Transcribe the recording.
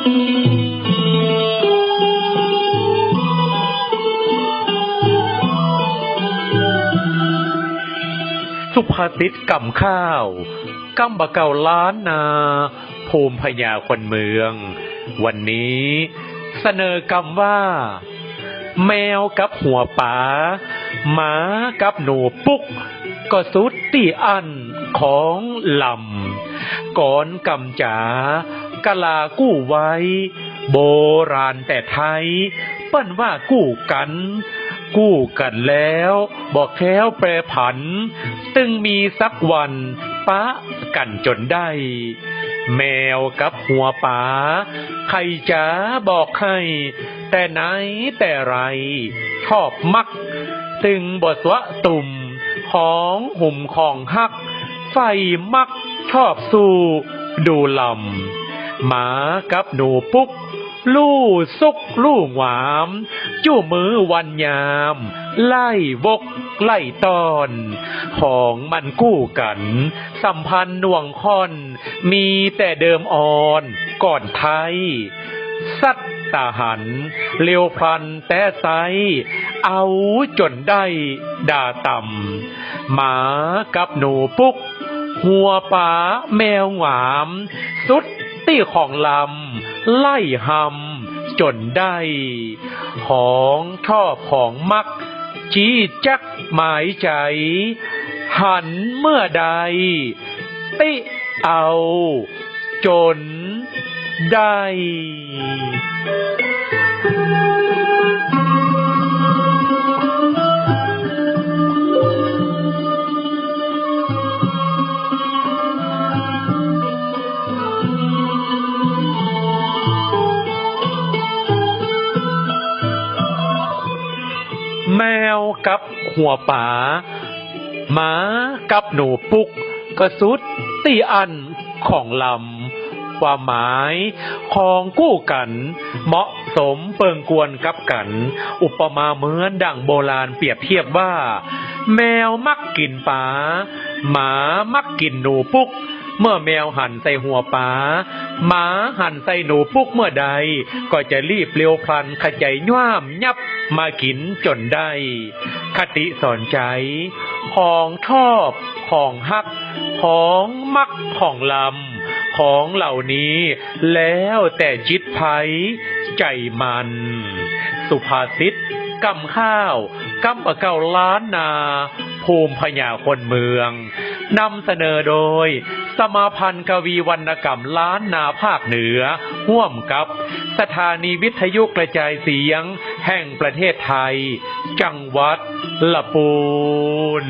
สุภาษิตกำข้าวกำบะเก่าล้านนาภูมิพญาคนเมืองวันนี้เสนอกำว่าแมวกับหัวป๋าหมากับหนูปุ๊กก็สุดที่อันของลำก่อนกำจ๋ากะลากู้ไว้โบราณแต่ไทยเปิ้นว่ากู้กันแล้วบอกแค้วแปรผันตึงมีสักวันปะกันจนได้แมวกับหัวป๋าใครจะบอกให้แต่ไหนแต่ไรชอบมักตึงบทวะตุ่มของหุ่มของฮักไฟมักชอบสู้ดูลำหมากับหนูปุ๊กลู่ซุกลู่หวามจู้มือวันยามไล่วกไล่ตอนของมันกู้กันสัมพันธ์น่วงค่อนมีแต่เดิมอ่อนก่อนไทยสัตตาหันเลียวพลันแต่ไซเอาจนได้ด่าต่ำหมากับหนูปุ๊กหัวป๋าแมวหวามสุดตี้ของลำไล่หำจนได้ของชอบของมักจี้จักหมายใจหันเมื่อใดติเอาจนได้แมวกับหัวป๋าหมากับหนูปุ๊กก็สุดตีอันของลำความหมายของกู้กันเหมาะสมเปิงกวนกับกันอุปมาเหมือนดั่งโบราณเปรียบเทียบว่าแมวมักกินป๋าหมามักกินหนูปุ๊กเมื่อแมวหันใส่หัวป๋าหมาหันใส่หนูปุ๊กเมื่อใดก็จะรีบเร็วพลันขจายย่ามยับมากินจนได้คติสอนใจของชอบของฮักของมักของลำของเหล่านี้แล้วแต่จิตไผใจมันสุภาษิตกำข้าวกำปะเก่าล้านนาภูมิพญาคนเมืองนำเสนอโดยสมาพันธ์กวีวรรณกรรมล้านนาภาคเหนือร่วมกับสถานีวิทยุกระจายเสียงแห่งประเทศไทยจังหวัดลำพูน